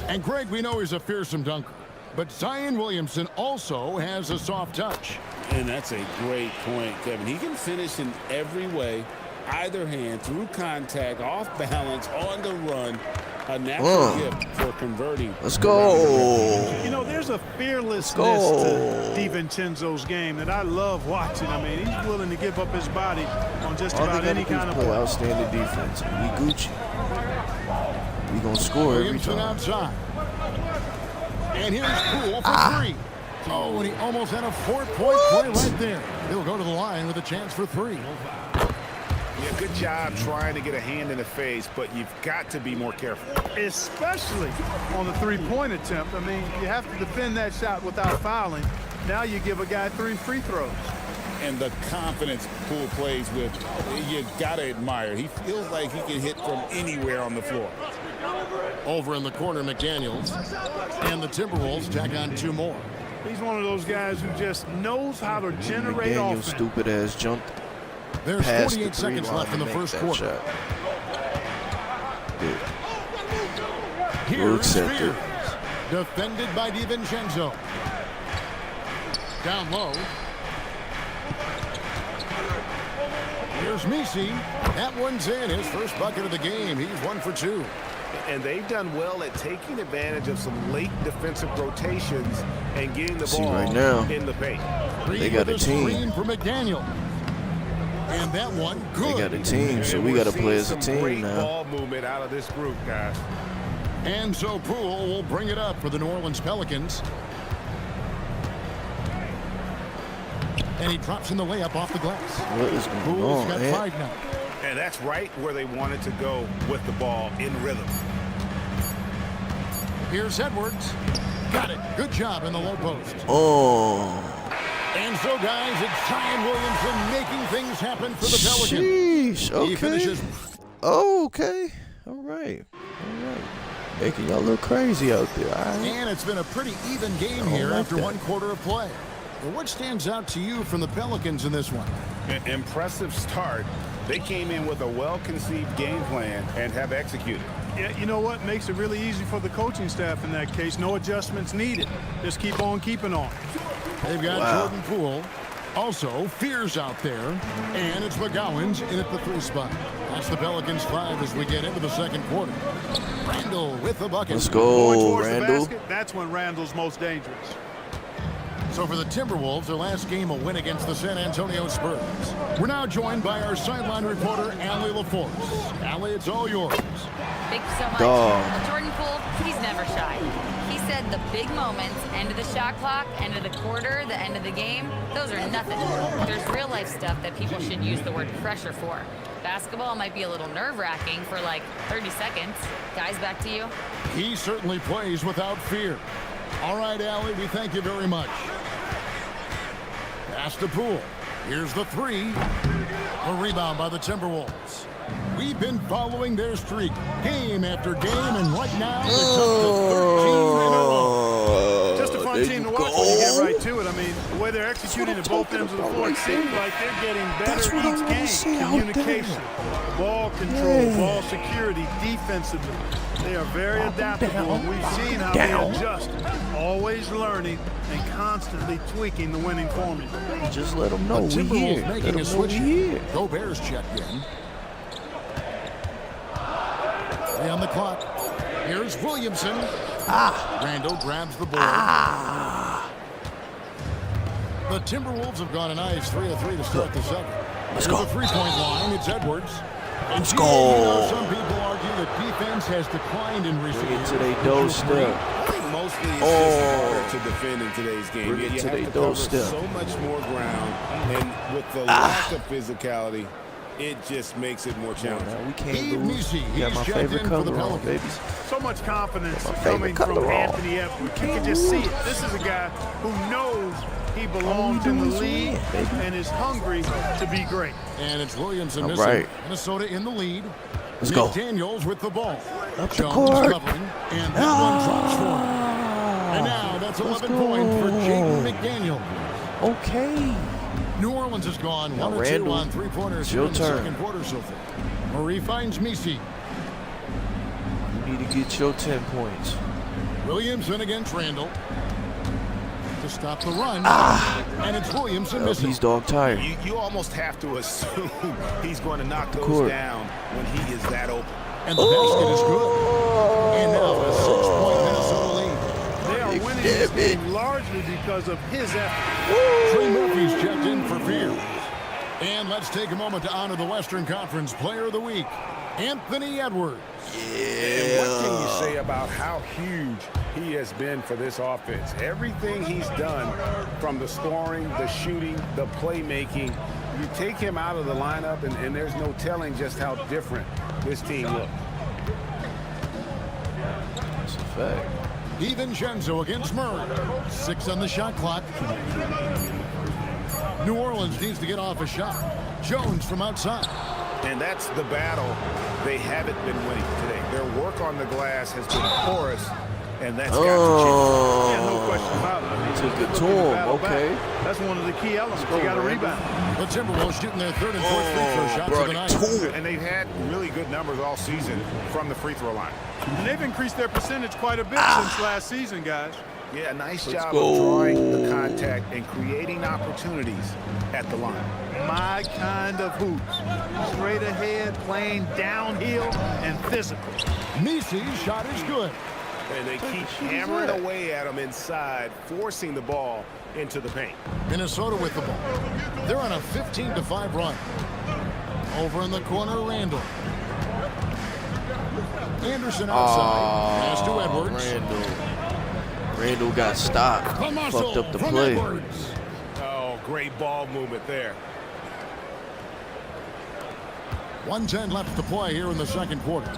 And Greg, we know he's a fearsome dunker. But Zion Williamson also has a soft touch. And that's a great point, Kevin. He can finish in every way, either hand, through contact, off balance, on the run. A natural gift for converting. Let's go. You know, there's a fearlessness go. to DiVincenzo's game that I love watching. I mean, he's willing to give up his body on just All they about gotta any do is kind of play play. outstanding defense. And we Gucci. We gonna score every Williamson time. outside. And here's Poole for 3. Oh, and he almost had a 4-point play right there. He'll go to the line with a chance for 3. Yeah, good job trying to get a hand in the face, but you've got to be more careful. Especially on the three-point attempt. I mean, you have to defend that shot without fouling. Now you give a guy 3 free throws. And the confidence Poole plays with, you gotta admire. He feels like he can hit from anywhere on the floor. Over in the corner, McDaniels. And the Timberwolves tack on 2 more. He's one of those guys who just knows how to generate McDaniels offense. stupid ass jumped There's past 48 the seconds left in the first quarter. Shot. Here's accept Spears. it. Defended by DiVincenzo. Down low. Here's Messi. That one's in. His first bucket of the game. He's 1 for 2. And they've done well at taking advantage of some late defensive rotations and getting the ball right now, in the paint. They got a team. For McDaniel. And that one good. They got a team, so we got to play as a team great now. Ball movement out of this group, guys. And so Poole will bring it up for the New Orleans Pelicans. And he drops in the layup off the glass. What is going Poole's on, got man? 5 now. And that's right where they wanted to go with the ball in rhythm. Here's Edwards. Got it. Good job in the low post. Oh. And so, guys, it's Zion Williamson making things happen for the Pelicans. Sheesh. He Okay. finishes. Oh, okay. All right. All right. Making y'all look crazy out there. All right. And it's been a pretty even game I here like after that. 1 quarter of play. Well, what stands out to you from the Pelicans in this one? An impressive start. They came in with a well-conceived game plan and have executed. Yeah, you know what? Makes it really easy for the coaching staff in that case. No adjustments needed. Just keep on keeping on. They've got Jordan Poole. Also, Fears out there. And it's McGowan's in at the 3 spot. That's the Pelicans 5 as we get into the second quarter. Randall with the bucket. Let's Going go, towards the Randall. basket, that's when Randall's most dangerous. So for the Timberwolves, their last game a win against the San Antonio Spurs. We're now joined by our sideline reporter, Allie LaForce. Allie, it's all yours. Thank you so much. Dog. Jordan Poole, he's never shy. He said the big moments, end of the shot clock, end of the quarter, the end of the game, those are nothing. There's real life stuff that people should use the word pressure for. Basketball might be a little nerve-wracking for like 30 seconds. Guys, back to you. He certainly plays without fear. All right, Allie, we thank you very much. Pass to Poole. Here's the 3. A rebound by the Timberwolves. We've been following their streak game after game, and right now it's up to 13 in a row. Just a fun team to watch when you get right to it. I mean, the way they're executing at both ends of the floor, it seems like they're getting better each game. Communication, ball control, ball security, defensively. They are very adaptable, and we've seen how they adjust, always learning and constantly tweaking the winning formula. Just let them know The we here. Timberwolves Let making them a know switch we here. here. Go Bears checked in. 3 on the clock. Here's Williamson. Randall grabs the ball. The Timberwolves have gone a nice 3 of 3 to start the second. Let's Here's go. the 3-point line. It's Edwards. Let's And go. you know, some people argue that defense has declined in recent Bring it years. to their doorstep. I think mostly it's just harder to defend in today's game. Bring it You to have their to cover doorstep. so much more ground, and with the lack of physicality, it just makes it more challenging. Now we can't Steve lose. Messi, You got he's my checked favorite in for the color on, Pelicans. babies. So much confidence My favorite coming from color on. Anthony Edwards. You can just see it. This is a guy who knows he belongs in the league and is hungry to be great. And it's Williamson All missing. right. Minnesota in the lead. Let's go. McDaniels with the ball. Up the Jones court. covering, and that one drops for him. And now that's 11 points for Jaden McDaniel. Okay. New Orleans has gone Now 1 or 2 Randall, on 3-pointers it's here your in the turn. second quarter so far. Murray finds Messi. You need to get your 10 points. Williamson against Randall. To stop the run. And it's Williamson Well, missing. he's dog tired. You almost have to assume he's going to knock those court. down when he is that open. And the basket is good. And now a 6-point Minnesota lead. They are winning this game largely because of his effort. Trey Murphy's checked in for Fears. And let's take a moment to honor the Western Conference Player of the Week, Anthony Edwards. And what can you say about how huge he has been for this offense? Everything he's done, from the scoring, the shooting, the playmaking, You take him out of the lineup, and there's no telling just how different this team looks. That's a fact. DiVincenzo against Murray. 6 on the shot clock. New Orleans needs to get off a shot. Jones from outside. And that's the battle they haven't been winning today. Their work on the glass has been porous, and that's got to change. Yeah, no question about it. I mean, Took it look to at the him. battle Okay. back. That's one of the key elements. You got to rebound. The Timberwolves shooting their 3rd and 4th free throw shots of the night. And they've had really good numbers all season from the free throw line. And they've increased their percentage quite a bit since last season, guys. Yeah, nice job go. of drawing the contact and creating opportunities at the line. My kind of hoops. Straight ahead, playing downhill, and physical. Misi's shot is good. And they keep hammering away at them inside, forcing the ball into the paint. Minnesota with the ball. They're on a 15-5 run. Over in the corner, Randall. Anderson outside. Pass to Edwards. Randall got stopped. Fucked up the play. Edwards. Oh, great ball movement there. 1:10 left to play here in the second quarter.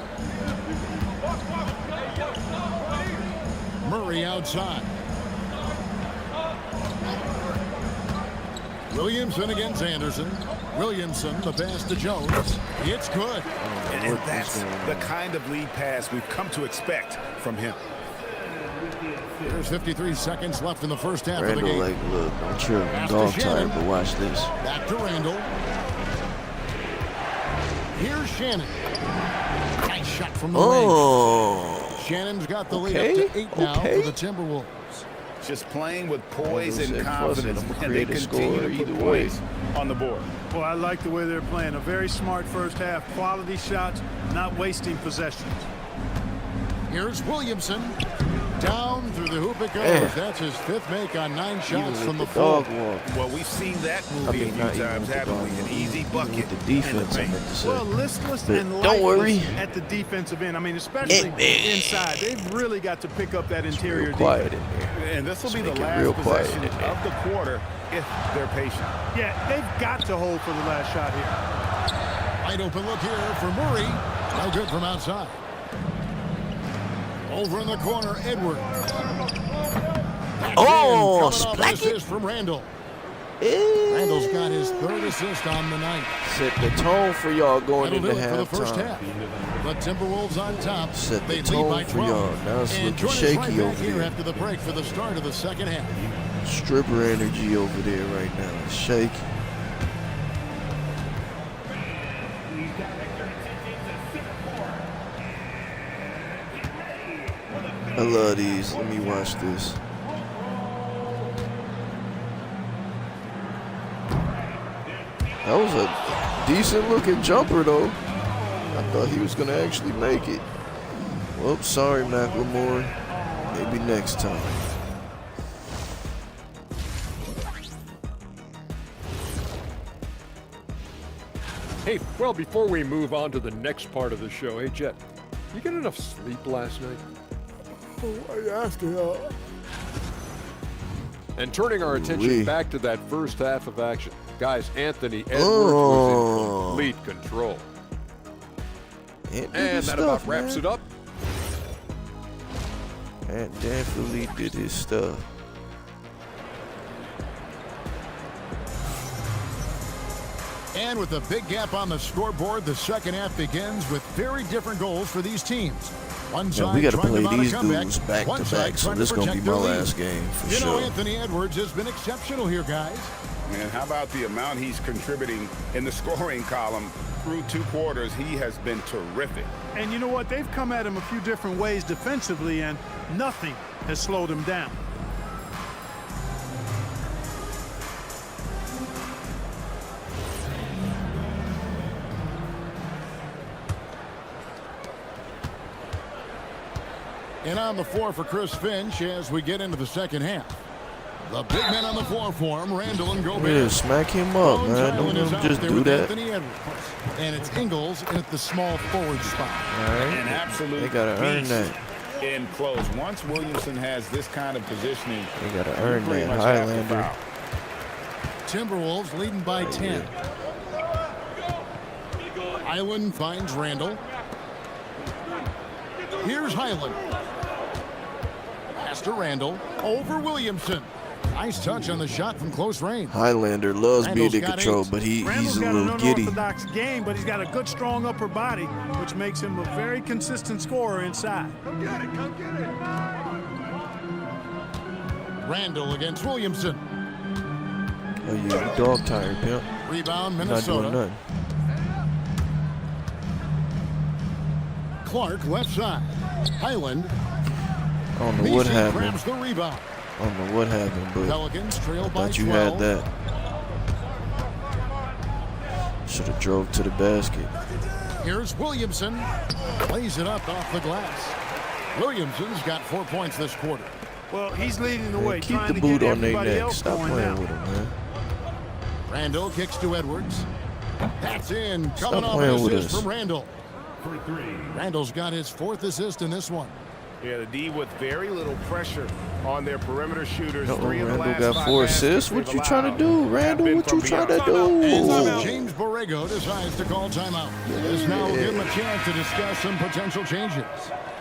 Murray outside. Williamson against Anderson. Williamson, the pass to Jones. It's good. And that's the kind of lead pass we've come to expect from him. There's 53 seconds left in the first half of the Randall, game. like, look, I'm sure I'm Pass to dog Shannon. tired, but watch this. Back to Randall. Here's Shannon. Nice shot from the wing. Shannon's got the lead up to 8 now for the Timberwolves. Just playing with poise Randall and said, confidence, "Fuck it, I'ma and they create a continue score to put either way." points on the board. Well, I like the way they're playing. A very smart first half. Quality shots, not wasting possessions. Here's Williamson. Down through the hoop it goes. Man. That's his 5th make on 9 Even shots with from the the floor. dog walk. Well, we've seen that I movie mean, a not few even times, with the haven't dog we? An walk. easy Even bucket. with the defense, I meant to say. Well, listless But and don't worry. lifeless at the defensive end. I mean, especially inside. They've really got to pick up that interior Real quiet defense. in there. And this will be Just the make it real last quiet possession in there. of the quarter if they're patient. Yeah, they've got to hold for the last shot here. Wide open look here for Murray. No good from outside. Over in the corner, Edwards. Oh, coming off assist from Randall. Randall's got his 3rd assist on the night. Set the tone for y'all going That'll do into it for the first halftime. half. The Timberwolves on top. Set the They lead tone by for 12. y'all. Now it's And looking join us shaky right back over here there. after the break for the start of the second half. Stripper energy over there right now. It's shaky. I love these. Let me watch this. That was a decent looking jumper though. I thought he was gonna actually make it. Whoops, sorry Macklemore. Maybe next time. Hey, well, before we move on to the next part of the show, hey, Jet, you get enough sleep last night? And turning our attention back to that first half of action, guys, Anthony Edwards was in complete control. And that about wraps it up. And definitely did his stuff. And with a big gap on the scoreboard, the second half begins with very different goals for these teams. One side we got to trying play mount a these comeback, dudes back one to side back, so trying this is going to protect be my their lead. last game for You know, sure. Anthony Edwards has been exceptional here, guys. And how about the amount he's contributing in the scoring column through 2 quarters? He has been terrific. And you know what? They've come at him a few different ways defensively, and nothing has slowed him down. And on the floor for Chris Finch as we get into the second half. The big men on the floor for him, Randall and Gobert. Yeah, smack him up, man. Don't let him just do that. Anthony Edwards. And it's Ingles at the small forward spot. All right. An absolute They got to earn beast that. in close. Once Williamson has this kind of positioning, They got to you earn pretty that. much have to Highlander. foul. Timberwolves leading by 10. Highland finds Randall. Here's Highland. Pass to Randall. Over Williamson. Nice touch on the shot from close range. Highlander loves Randall's being in got control, 8. but he's Randall's a got little an giddy. unorthodox game, but he's got a good, strong upper body, which makes him a very consistent scorer inside. Come get it, come get it. Randall against Williamson. Oh yeah, you dog tired, pimp. Rebound, Not doing Minnesota. nothing. Clark left side. Highland. I don't know what Messi happened. grabs the rebound. I don't know what happened, but Pelicans trail I by thought you 12. had that. Should have drove to the basket. Here's Williamson. Plays it up off the glass. Williamson's got 4 points this quarter. Well, he's leading the Man, way, keep trying the to boot get on their everybody neck. else Stop going playing down. with him, man. Randall kicks to Edwards. That's in. Stop Coming off playing an with assist us. from Randall. Randall's got his 4th assist in this one. Yeah, the D with very little pressure on their perimeter shooters. Uh-oh, 3 of the Randall last got 5 4 baskets assists. What they've you trying to do, allowed have Randall? been What you from trying to beyond. do? James Borrego decides to call timeout. This now will give him a chance to discuss some potential changes.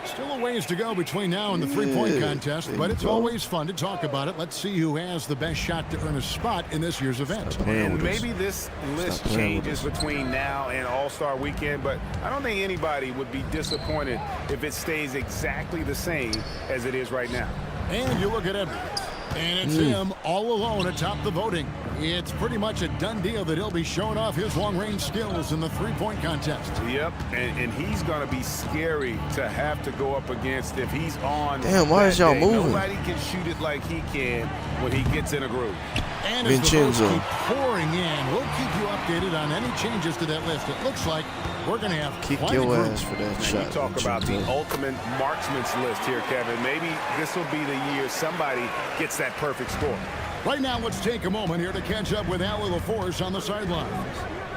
Still a ways to go between now and the three-point contest, there but you it's go. always fun to talk about it. Let's see who has the best shot to earn a spot in this year's event. Playing And with us. maybe this list Stop playing with changes us. between now and All-Star Weekend, but I don't think anybody would be disappointed if it stays exactly the same as it is right now. And you look at Edwards, and it's him all alone atop the voting. It's pretty much a done deal that he'll be showing off his long-range skills in the three-point contest. Yep, and he's going to be scary to have to go up against if he's on. Damn, why is y'all that day. moving? Nobody can shoot it like he can when he gets in a groove. And as the votes Vincenzo. keep pouring in, we'll keep you updated on any changes to that list. It looks like we're going to have Kick quite a your group. ass for that Man, shot. you talk about the Vincenzo. ultimate marksman's list here, Kevin. Maybe this will be the year somebody gets that perfect score. Right now, let's take a moment here to catch up with Allie LaForce on the sidelines.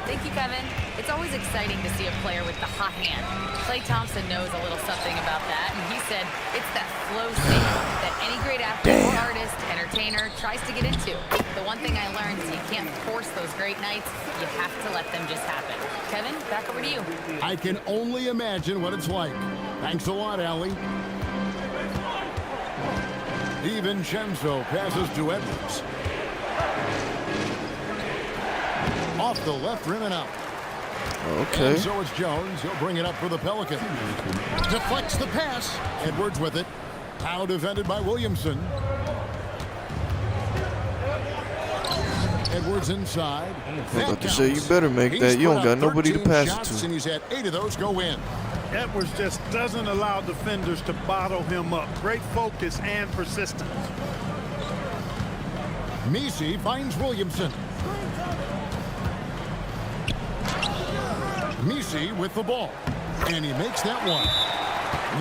Thank you, Kevin. It's always exciting to see a player with the hot hand. Klay Thompson knows a little something about that, and he said it's that flow state that any great athlete, artist, entertainer tries to get into. The one thing I learned is you can't force those great nights. You have to let them just happen. Kevin, back over to you. I can only imagine what it's like. Thanks a lot, Allie. DiVincenzo passes to Edwards. Off the left rim and out. Okay. And so it's Jones. He'll bring it up for the Pelicans. Deflects the pass. Edwards with it. Now defended by Williamson. Edwards inside. I was about to say, you better make that. You don't got nobody to pass it to. And he's had 8 of those go in. Edwards just doesn't allow defenders to bottle him up. Great focus and persistence. Messi finds Williamson. Messi with the ball. And he makes that one.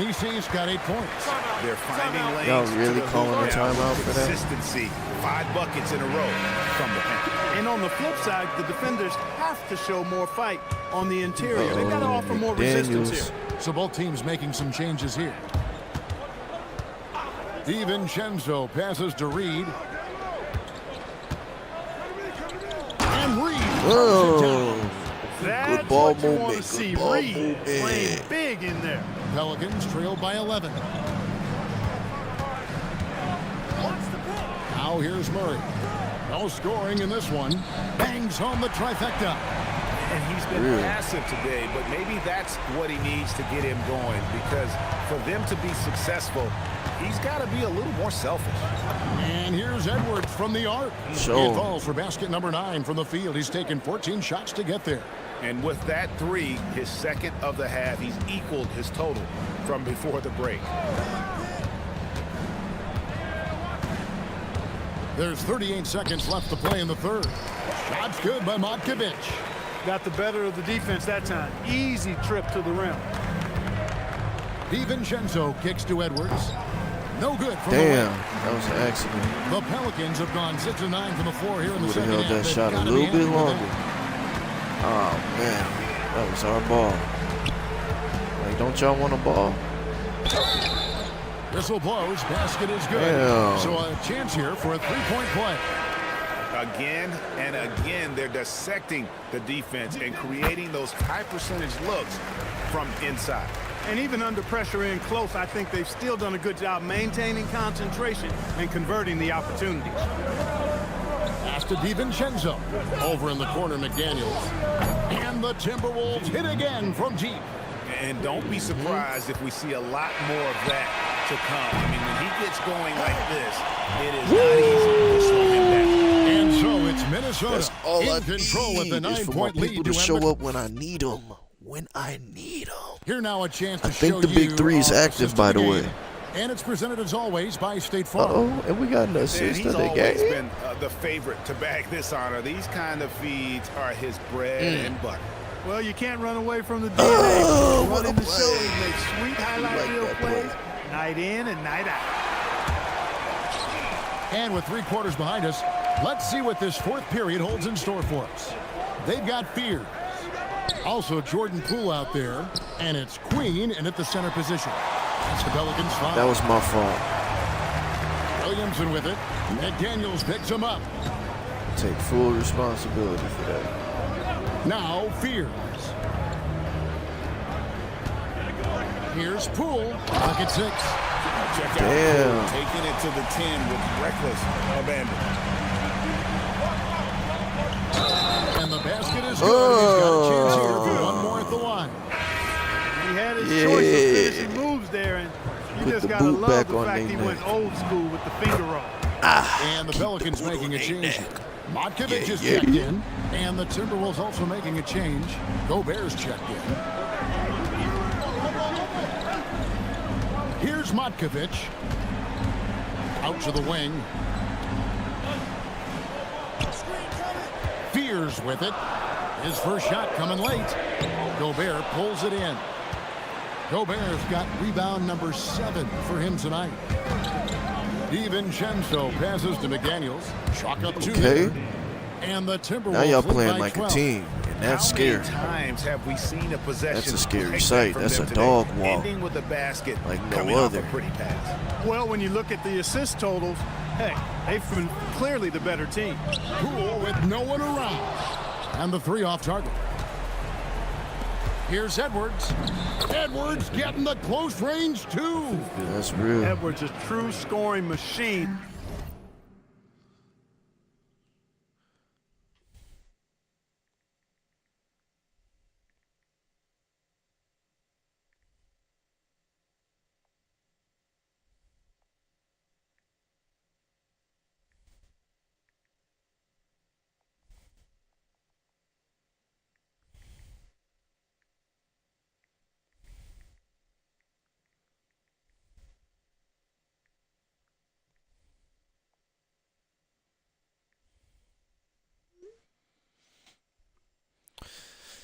Messi's got 8 points. They're finding lanes. Y'all to really the calling hoop a now timeout with for that? Consistency. 5 buckets in a row from the paint. And on the flip side, the defenders have to show more fight on the interior. They've got to offer more resistance here. So both teams making some changes here. DiVincenzo passes to Reed. And Reed throws it down. That's ball what you want to movement, see. good ball Reed movement. playing big in there. Pelicans trail by 11. Now here's Murray. No scoring in this one. Bangs home the trifecta. And he's been passive today, but maybe that's what he needs to get him going, because for them to be successful, he's got to be a little more selfish. And here's Edwards from the arc. So- He falls for basket number 9 from the field. He's taken 14 shots to get there. And with that 3, his second of the half, he's equaled his total from before the break. There's 38 seconds left to play in the third. Shot's good by Matkovic. Got the better of the defense that time. Easy trip to the rim. DiVincenzo kicks to Edwards. No good from the Damn, rim. that was an accident. The Pelicans have gone 6 of 9 from the floor here in the Would have second held half. that They've shot a gotta be little bit happy with longer. that. Oh man, that was our ball. Like, don't y'all want a ball? Whistle blows. Basket is good. Damn. So a chance here for a three-point play. Again and again, they're dissecting the defense and creating those high percentage looks from inside. And even under pressure in close, I think they've still done a good job maintaining concentration and converting the opportunities. Pass to DiVincenzo. Over in the corner, McDaniels. And the Timberwolves hit again from deep. And don't be surprised if we see a lot more of that to come. I mean, when he gets going like this, it is not easy to slow him down. And so it's Minnesota That's all in I control with the need is for my 9-point lead people to to show Edmonton. up when I need them. When I need them. Here now a chance to I think show the big you three is our active, assist by of the game. way. And it's presented as always by State Farm. Uh-oh, and we got an And assist he's of the always game. been the favorite to bag this honor. These kind of feeds are his bread and butter. Well, you can't run away from the DNA. Oh, what Running a the show, play. he makes sweet highlight like reel that plays, play. night in and night out. And with 3 quarters behind us, let's see what this fourth period holds in store for us. They've got Fears. Also Jordan Poole out there. And it's Queen in at the center position. That's the Pelicans' foul. That was my fault. Williamson with it. McDaniels picks him up. Take full responsibility for that. Now Fears. Here's Poole. Look at 6. Check out Damn. Poole taking it to the 10 with reckless abandon. And the basket is good. He's got a chance here for one more at the line. He had his choice of finishing moves there, and you Put just the got to boot love back the on fact their he went neck. old school with the finger roll. And the Pelicans making a change. Matkovic is checked in. And the Timberwolves also making a change. Gobert's checked in. Here's Matkovic. Out to the wing. Fears with it. His first shot coming late. Gobert pulls it in. Gobert's got rebound number 7 for him tonight. DiVincenzo passes to McDaniels. Chalk up 2 Okay. there. And the Timberwolves Now y'all lead playing by like 12. a team, and that's How scary. many times have we seen a possession That's a scary like that sight. from That's them a today? dog walk. Ending with a basket Like no coming off other. a pretty pass. Well, when you look at the assist totals, hey, they've been clearly the better team. Poole with no one around. And the 3 off target. Here's Edwards. Edwards getting the close range 2. That's real. Edwards, a true scoring machine.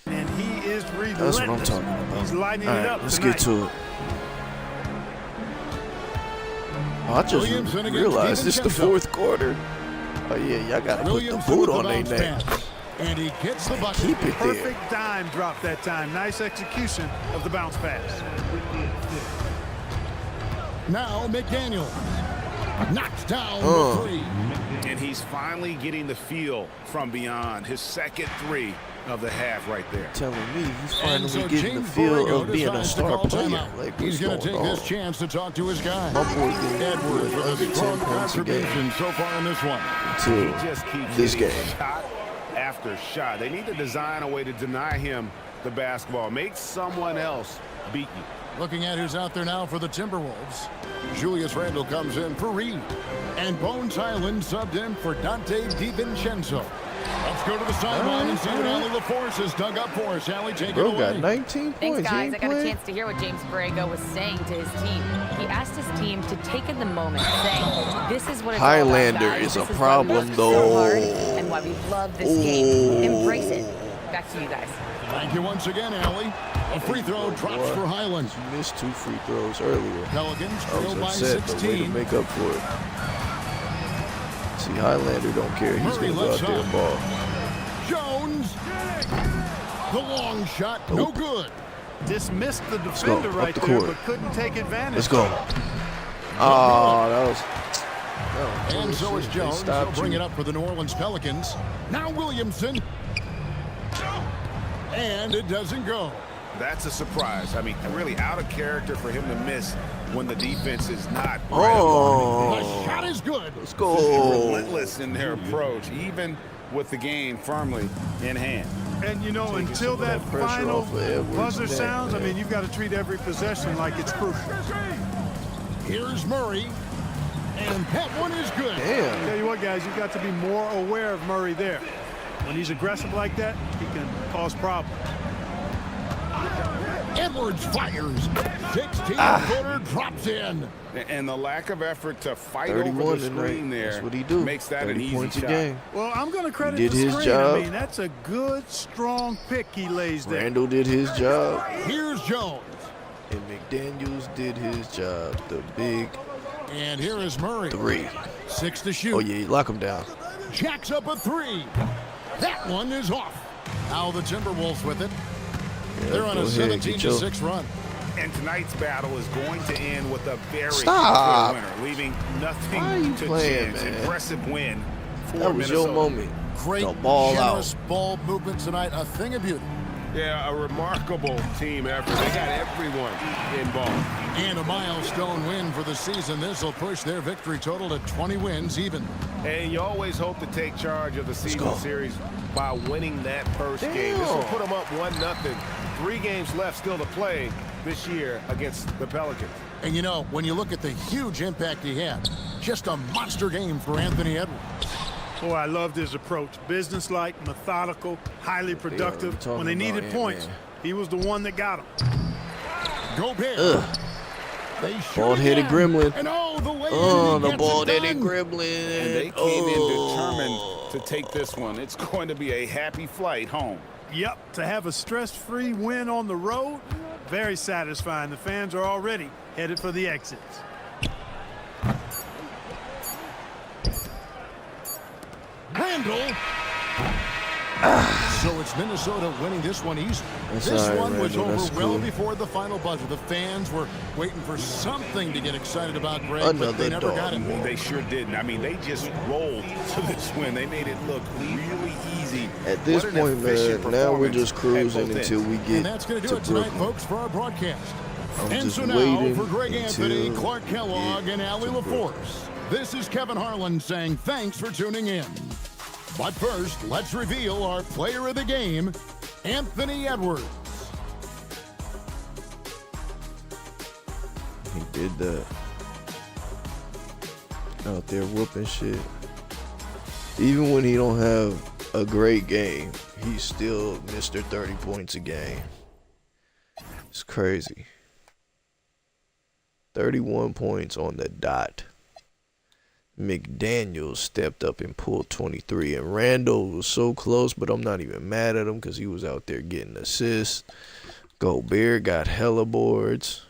And he is relentless. That's what I'm talking about. He's lighting All it right, up let's tonight. get to it. Oh, I just Williamson against realized it's the DiVincenzo. 4th quarter. Oh yeah, y'all gotta put the Williamson boot with on the their bounce neck. pass. And he gets the bucket. Keep it there. Perfect dime drop that time. Nice execution of the bounce pass. Now McDaniel. Knocks down the 3. And he's finally getting the feel from beyond. His second 3 of the half right there. Telling me he's And finally so getting the James feel Borrego of being a decides to star call player. timeout. Like, He's what's going to going take on? this chance to talk to his guy. My boy getting Edwards with under a 10 strong points a game contribution so far in this one. He until just keeps this hitting game. shot after shot. They need to design a way to deny him the basketball. Make someone else beat you. Looking at who's out there now for the Timberwolves. Julius Randle comes in for Reed. And Bones Highland subbed in for Dante DiVincenzo. Let's go to the sideline and see what Allie LaForce has dug up for us. Allie, take it Bro away. got 19 Thanks, points. He guys. ain't I got a playing. chance to hear what James Borrego was saying to his team. He asked his team to take in the moment, saying, this is what it's all about, Highlander guys. is a This why we problem, worked so hard though. and why we love this game. Embrace it. Back to you guys. Thank you once again, Allie. A free throw drops for Highland. You missed 2 free throws earlier. Pelicans I trail was by upset, but way to 16. make up for it. See, Highlander don't care. He's Murray going to go left out there and side. ball. Jones. The long shot, no Nope. good. Dismissed the go, defender up right the there, court. but couldn't take advantage. Let's go. Oh, that was And so is Jones. He'll bring it up for the New Orleans Pelicans. Now Williamson. And it doesn't go. That's a surprise. I mean, really out of character for him to miss when the defense is not. The shot is good. Let's go. Relentless in their approach, even with the game firmly in hand. And, you know, until that final buzzer sounds, I mean, you've got to treat every possession like it's crucial. Here's Murray. And that one is good. Damn. Tell you what, guys, you've got to be more aware of Murray there. When he's aggressive like that, he can cause problems. Edwards fires. 16-footer drops in. And the lack of effort to fight over the screen there, that's what he do. Makes that an easy points shot. A game. Well, I'm going to credit He did the his screen. job. I mean, that's a good, strong pick he lays there. Randall did his job. Here's Jones. And McDaniels did his job. The big And here is Murray. 3. 6 to shoot. Oh, yeah, lock him down. Jacks up a 3. That one is off. Now the Timberwolves with it. Yeah, They're on a 17-6 run. And tonight's battle is going to end with a very Stop. clear winner, leaving nothing Why are you to playing, chance. man? Impressive win for That was Minnesota. your moment. Great, The ball generous out. ball movement tonight. A thing of beauty. Yeah, a remarkable team effort. They got everyone involved. And a milestone win for the season. This will push their victory total to 20 wins even. And you always hope to take charge of the season series by winning that first game. This will put them up 1-0. 3 games left still to play this year against the Pelicans. And you know, when you look at the huge impact he had, just a monster game for Anthony Edwards. Boy, I loved his approach. Businesslike, methodical, highly productive. When they needed points, he was the one that got them. Gobert. Bald-headed gremlin. And the bald-headed gremlin. And they came in determined to take this one. It's going to be a happy flight home. Yep, to have a stress-free win on the road, very satisfying. The fans are already headed for the exits. Randall. So it's Minnesota winning this one easy. That's This all right, one was Randall. over That's well cool. before the final buzzer. The fans were waiting for something to get excited about, Greg, Another but they never got it. They sure didn't. I mean, they just rolled to this win. They made it look really easy. At this What an point, efficient man, now we're performance just at cruising both until ends. we get And that's going to do it to tonight, Brooklyn. folks, for our broadcast. I'm And just so now waiting for Greg Anthony, until Clark Kellogg, we and get Allie to Brooklyn. LaForce. This is Kevin Harlan saying thanks for tuning in. But first, let's reveal our player of the game, Anthony Edwards. He did that. Out there whooping shit. Even when he don't have a great game, he's still Mr. 30 points a game. It's crazy. 31 points on the dot. McDaniels stepped up and pulled 23. And Randall was so close, but I'm not even mad at him because he was out there getting assists. Gobert got hella boards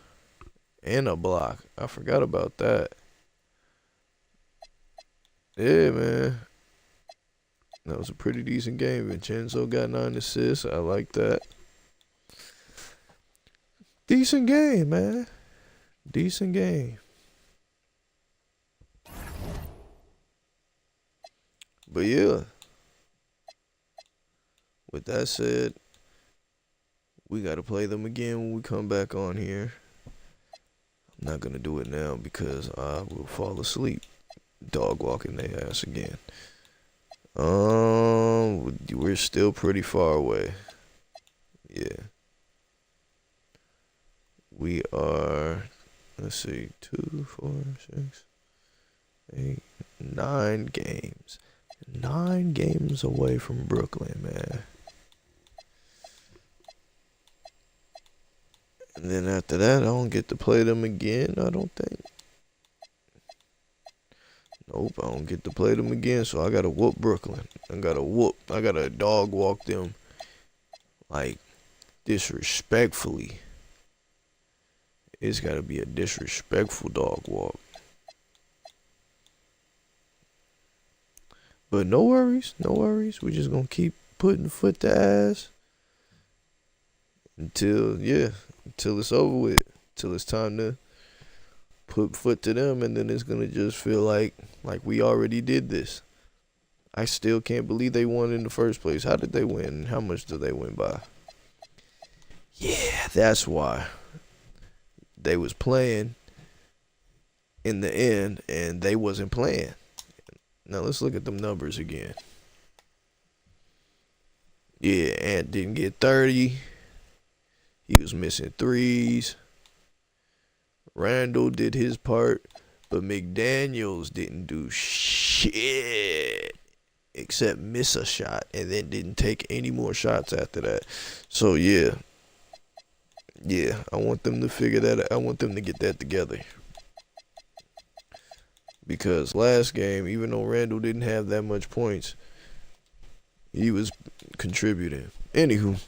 and a block. I forgot about that. Yeah, man. That was a pretty decent game. Vincenzo got 9 assists. I like that. Decent game, man. Decent game. But yeah, with that said, we got to play them again when we come back on here. I'm not going to do it now because I will fall asleep dog walking their ass again. We're still pretty far away. Yeah. We are, let's see, 2, 4, 6, 8, 9 games. 9 games away from Brooklyn, man. And then after that, I don't get to play them again, I don't think. Nope, I don't get to play them again, so I gotta whoop Brooklyn. I gotta dog walk them, like, disrespectfully. It's gotta be a disrespectful dog walk. But no worries, no worries. We're just gonna keep putting foot to ass until it's over with. Till it's time to put foot to them, and then it's gonna just feel like we already did this. I still can't believe they won in the first place. How did they win? How much did they win by? Yeah, that's why. They was playing in the end, and they wasn't playing. Now let's look at them numbers again. Yeah, Ant didn't get 30. He was missing threes. Randall did his part, but McDaniels didn't do shit except miss a shot, and then didn't take any more shots after that. So yeah, I want them to figure that out. I want them to get that together. Because last game, even though Randall didn't have that much points, he was contributing. Anywho,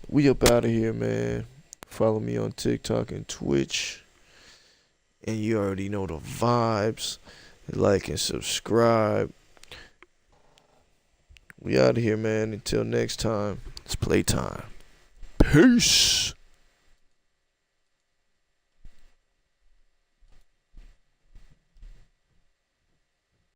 we up out of here, man. Follow me on TikTok and Twitch. And you already know the vibes. Like and subscribe. We out of here, man. Until next time, it's playtime. Peace.